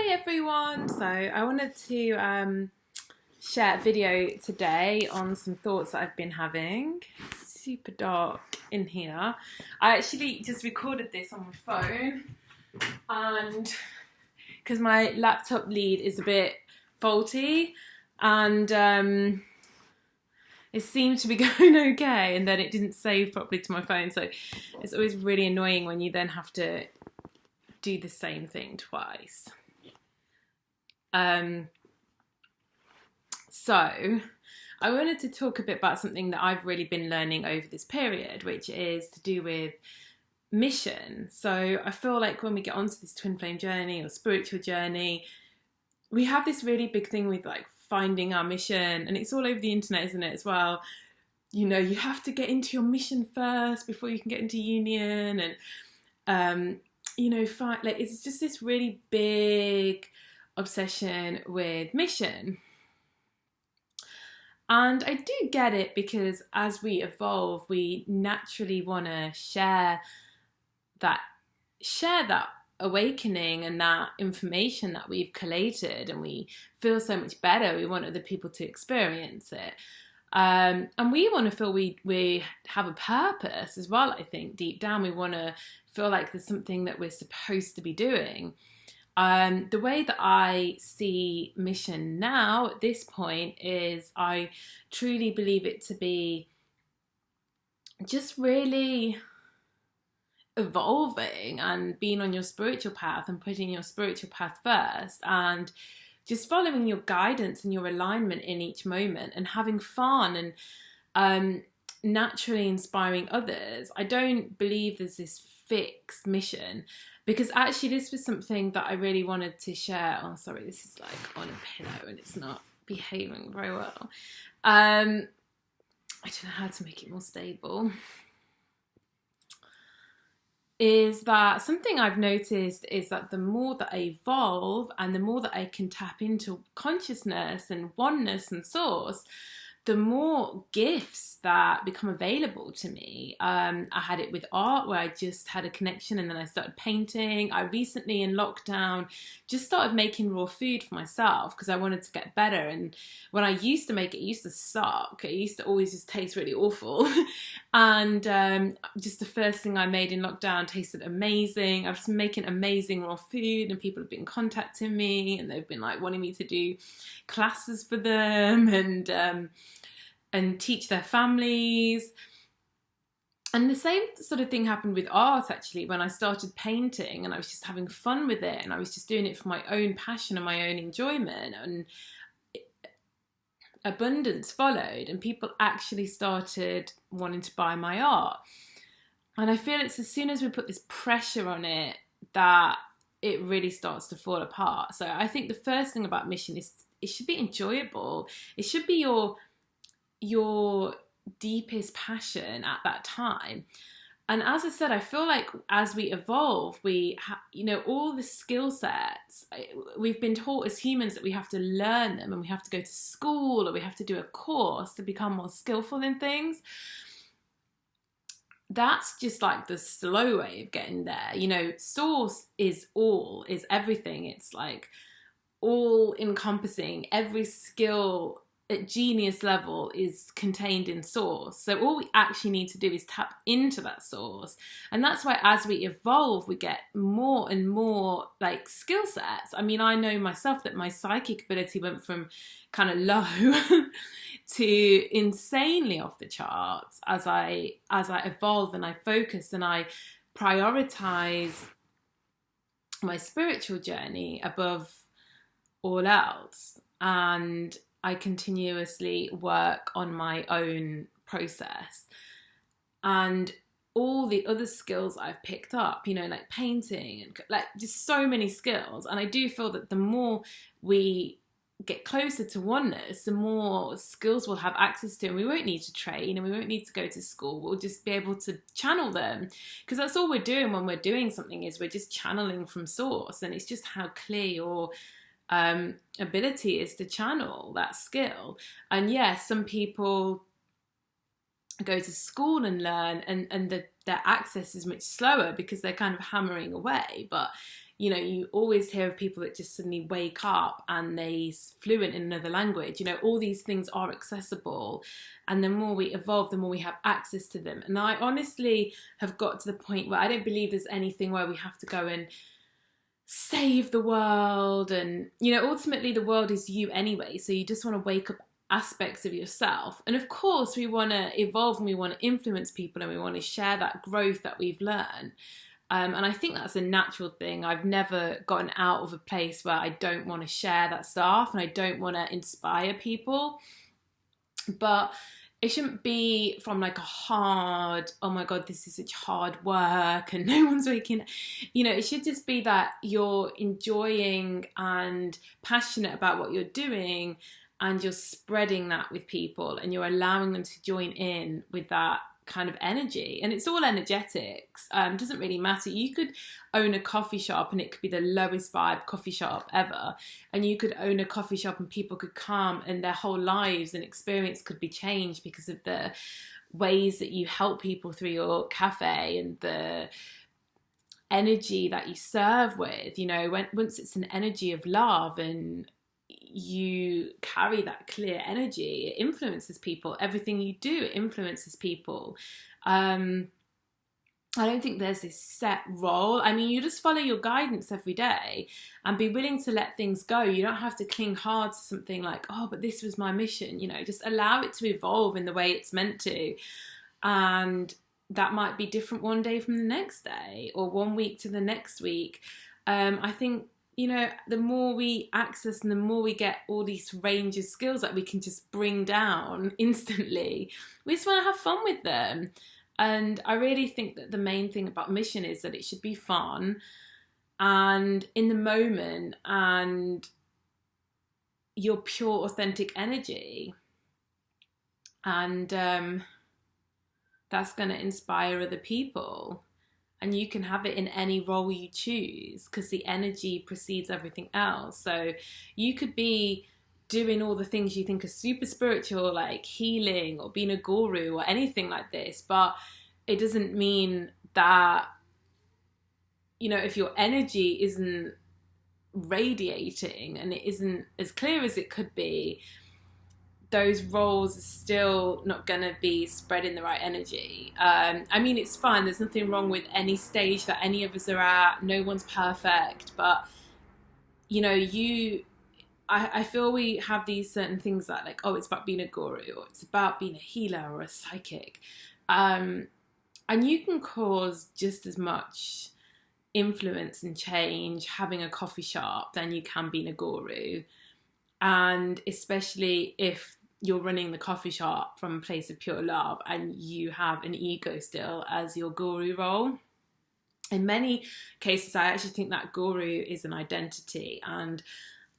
Everyone, so I wanted to share a video today on some thoughts that I've been having. It's super dark in here. I actually just recorded this on my phone, and because my laptop lead is a bit faulty, and it seemed to be going okay, and then it didn't save properly to my phone, so it's always really annoying when you then have to do the same thing twice. So I wanted to talk a bit about something that I've really been learning over this period, which is to do with mission. So I feel like when we get onto this twin flame journey or spiritual journey, we have this really big thing with like finding our mission, and it's all over the internet, isn't it, as well? You know, you have to get into your mission first before you can get into union, and you know, like it's just this really big obsession with mission. And I do get it, because as we evolve, we naturally want to share that awakening and that information that we've collated, and we feel so much better. We want other people to experience it. And we want to feel we have a purpose as well. I think deep down we want to feel like there's something that we're supposed to be doing. The way that I see mission now at this point is I truly believe it to be just really evolving and being on your spiritual path and putting your spiritual path first, and just following your guidance and your alignment in each moment, and having fun, and naturally inspiring others. I don't believe there's this fixed mission, because actually this was something that I really wanted to share. Oh, sorry, this is like on a pillow and it's not behaving very well. I don't know how to make it more stable. Is that something I've noticed is that the more that I evolve and the more that I can tap into consciousness and oneness and source, the more gifts that become available to me. I had it with art, where I just had a connection, and then I started painting. I recently, in lockdown, just started making raw food for myself because I wanted to get better. And when I used to make it, it used to suck. It used to always just taste really awful. And just the first thing I made in lockdown tasted amazing. I was making amazing raw food, and people have been contacting me, and they've been like wanting me to do classes for them, and teach their families. And the same sort of thing happened with art, actually, when I started painting, and I was just having fun with it, and I was just doing it for my own passion and my own enjoyment, and abundance followed, and people actually started wanting to buy my art. And I feel it's as soon as we put this pressure on it that it really starts to fall apart. So I think the first thing about mission is it should be enjoyable. It should be your deepest passion at that time. And as I said, I feel like as we evolve, all the skill sets, we've been taught as humans that we have to learn them, and we have to go to school, or we have to do a course to become more skillful in things. That's just like the slow way of getting there. You know, source is everything. It's like all encompassing. Every skill at genius level is contained in source. So all we actually need to do is tap into that source. And that's why as we evolve, we get more and more like skill sets. I mean, I know myself that my psychic ability went from kind of low to insanely off the charts as I evolve, and I focus, and I prioritize my spiritual journey above all else. And I continuously work on my own process, and all the other skills I've picked up, you know, like painting, and like just so many skills. And I do feel that the more we get closer to oneness, the more skills we'll have access to, and we won't need to train, and we won't need to go to school. We'll just be able to channel them, because that's all we're doing when we're doing something, is we're just channeling from source. And it's just how clear your ability is to channel that skill. And yes, some people go to school and learn, and their access is much slower because they're kind of hammering away. But You know, you always hear of people that just suddenly wake up and they're fluent in another language. You know, all these things are accessible. And the more we evolve, the more we have access to them. And I honestly have got to the point where I don't believe there's anything where we have to go and save the world. And, you know, ultimately the world is you anyway. So you just want to wake up aspects of yourself. And of course, we want to evolve and we want to influence people and we want to share that growth that we've learned. And I think that's a natural thing. I've never gotten out of a place where I don't want to share that stuff and I don't want to inspire people. But it shouldn't be from like a hard, oh my God, this is such hard work and no one's waking. You know, it should just be that you're enjoying and passionate about what you're doing and you're spreading that with people and you're allowing them to join in with that kind of energy. And it's all energetics. Doesn't really matter. You could own a coffee shop and it could be the lowest vibe coffee shop ever, and you could own a coffee shop and people could come and their whole lives and experience could be changed because of the ways that you help people through your cafe and the energy that you serve with. You know, once it's an energy of love and you carry that clear energy, it influences people. Everything you do, it influences people. I don't think there's this set role. I mean, you just follow your guidance every day and be willing to let things go. You don't have to cling hard to something like, oh, but this was my mission. You know, just allow it to evolve in the way it's meant to. And that might be different one day from the next day or 1 week to the next week. I think, you know, the more we access and the more we get all these range of skills that we can just bring down instantly, we just want to have fun with them. And I really think that the main thing about mission is that it should be fun and in the moment and your pure, authentic energy. And that's going to inspire other people. And you can have it in any role you choose because the energy precedes everything else. So you could be doing all the things you think are super spiritual, like healing or being a guru or anything like this. But it doesn't mean that, you know, if your energy isn't radiating and it isn't as clear as it could be, those roles are still not going to be spreading the right energy. I mean, it's fine. There's nothing wrong with any stage that any of us are at. No one's perfect. But, you know, I feel we have these certain things that like, oh, it's about being a guru or it's about being a healer or a psychic. And you can cause just as much influence and change having a coffee shop than you can being a guru. And especially if you're running the coffee shop from a place of pure love and you have an ego still as your guru role. In many cases, I actually think that guru is an identity, and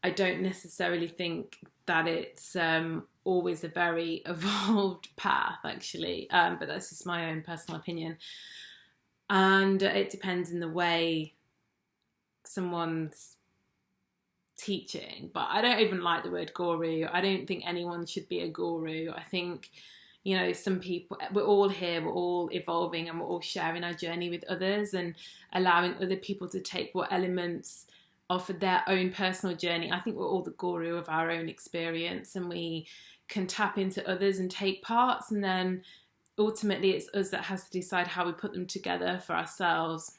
I don't necessarily think that it's always a very evolved path, actually, but that's just my own personal opinion. And it depends in the way someone's teaching, but I don't even like the word guru. I don't think anyone should be a guru. I think, you know, some people, we're all here, we're all evolving and we're all sharing our journey with others and allowing other people to take what elements of their own personal journey. I think we're all the guru of our own experience and we can tap into others and take parts, and then ultimately it's us that has to decide how we put them together for ourselves.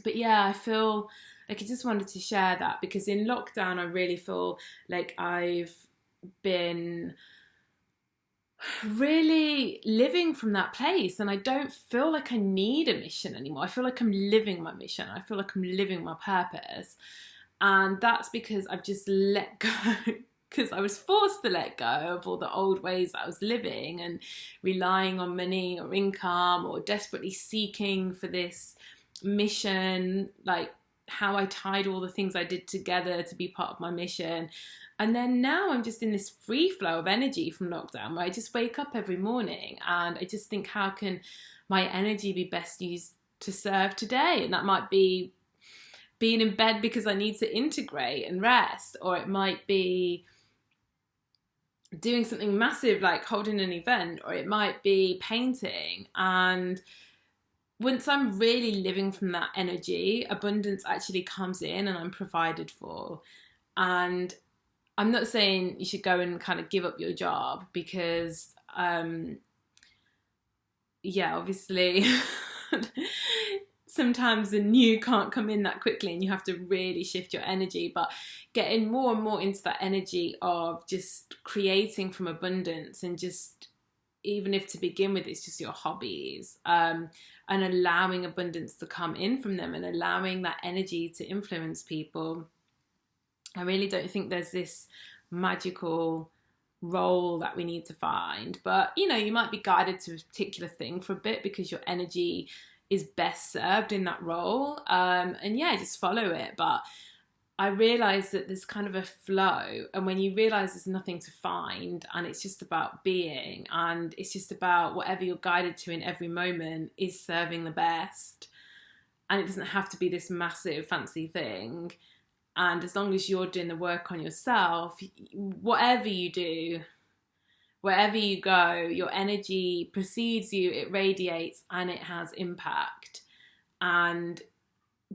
But yeah, I feel like I just wanted to share that because in lockdown I really feel like I've been really living from that place and I don't feel like I need a mission anymore. I feel like I'm living my mission. I feel like I'm living my purpose. And that's because I've just let go, because I was forced to let go of all the old ways that I was living and relying on money or income or desperately seeking for this mission, like how I tied all the things I did together to be part of my mission. And then now I'm just in this free flow of energy from lockdown where I just wake up every morning and I just think, how can my energy be best used to serve today? And that might be being in bed because I need to integrate and rest, or it might be doing something massive like holding an event, or it might be painting. And once I'm really living from that energy, abundance actually comes in and I'm provided for. And I'm not saying you should go and kind of give up your job because, yeah, obviously, sometimes the new can't come in that quickly and you have to really shift your energy. But getting more and more into that energy of just creating from abundance, and just, even if to begin with it's just your hobbies, and allowing abundance to come in from them and allowing that energy to influence people. I really don't think there's this magical role that we need to find, but you might be guided to a particular thing for a bit because your energy is best served in that role, and yeah, just follow it. But I realize that there's kind of a flow, and when you realize there's nothing to find and it's just about being, and it's just about whatever you're guided to in every moment is serving the best, and it doesn't have to be this massive fancy thing. And as long as you're doing the work on yourself, whatever you do, wherever you go, your energy precedes you, it radiates, and it has impact. And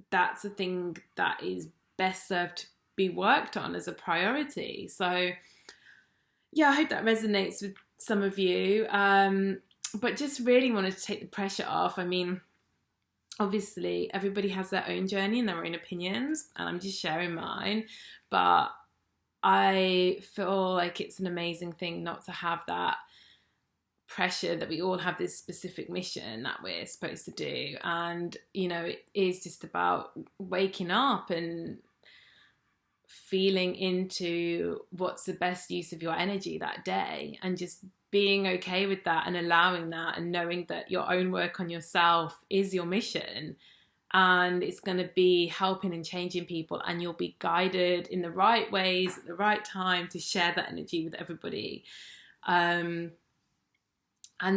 that's a thing that is best served to be worked on as a priority. So yeah, I hope that resonates with some of you. But just really wanted to take the pressure off. I mean, obviously everybody has their own journey and their own opinions, and I'm just sharing mine. But I feel like it's an amazing thing not to have that pressure that we all have this specific mission that we're supposed to do. And it is just about waking up and feeling into what's the best use of your energy that day, and just being okay with that and allowing that, and knowing that your own work on yourself is your mission, and it's going to be helping and changing people, and you'll be guided in the right ways at the right time to share that energy with everybody. And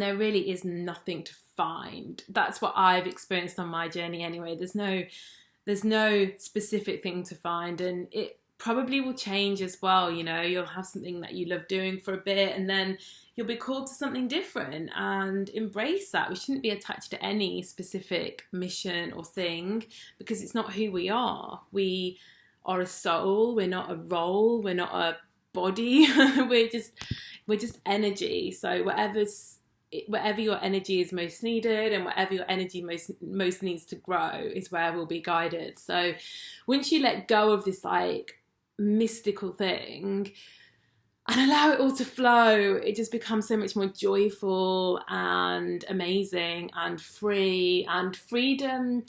there really is nothing to find. That's what I've experienced on my journey anyway. There's no specific thing to find, and it probably will change as well. You'll have something that you love doing for a bit, and then you'll be called to something different, and embrace that. We shouldn't be attached to any specific mission or thing, because it's not who we are. We are a soul. We're not a role. We're not a body. we're just energy. So wherever your energy is most needed, and wherever your energy most needs to grow, is where we'll be guided. So once you let go of this like mystical thing and allow it all to flow, it just becomes so much more joyful and amazing and free. And freedom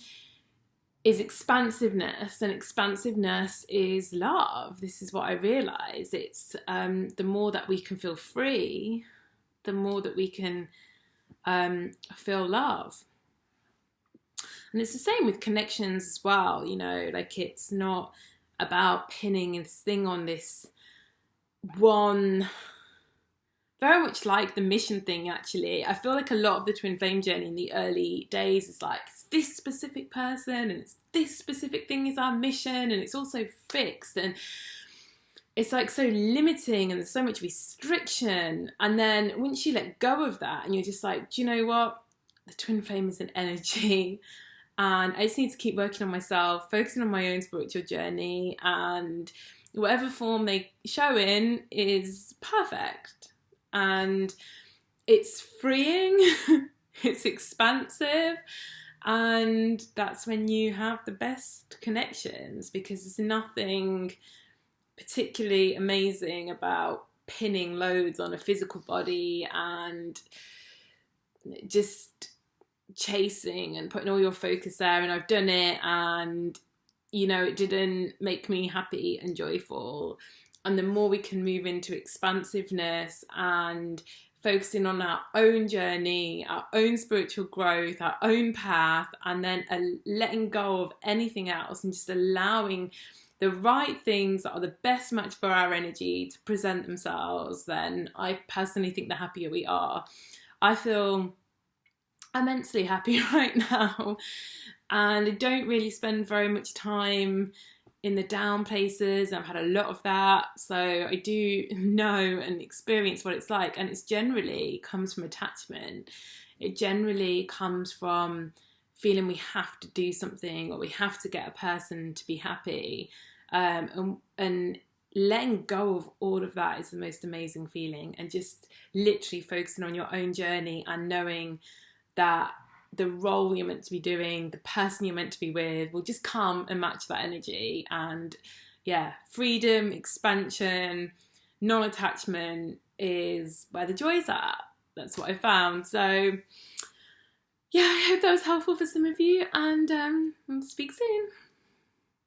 is expansiveness, and expansiveness is love. This is what I realize. It's the more that we can feel free, the more that we can feel love. And it's the same with connections as well. Like, it's not about pinning this thing on this one, very much like the mission thing. Actually, I feel like a lot of the twin flame journey in the early days is like, it's this specific person and it's this specific thing is our mission, and it's also fixed, and it's like so limiting, and there's so much restriction. And then once you let go of that, and you're just like, do you know what? The twin flame is an energy, and I just need to keep working on myself, focusing on my own spiritual journey, and whatever form they show in is perfect. And it's freeing, it's expansive, and that's when you have the best connections, because there's nothing particularly amazing about pinning loads on a physical body and just chasing and putting all your focus there. And I've done it, and it didn't make me happy and joyful. And the more we can move into expansiveness and focusing on our own journey, our own spiritual growth, our own path, and then letting go of anything else and just allowing the right things that are the best match for our energy to present themselves, then I personally think the happier we are. I feel immensely happy right now, and I don't really spend very much time in the down places. I've had a lot of that, so I do know and experience what it's like, and it's generally comes from attachment. It generally comes from feeling we have to do something or we have to get a person to be happy. And letting go of all of that is the most amazing feeling, and just literally focusing on your own journey and knowing that the role you're meant to be doing, the person you're meant to be with, will just come and match that energy. And yeah, freedom, expansion, non-attachment is where the joy's at. That's what I found. So yeah, I hope that was helpful for some of you, and we'll speak soon.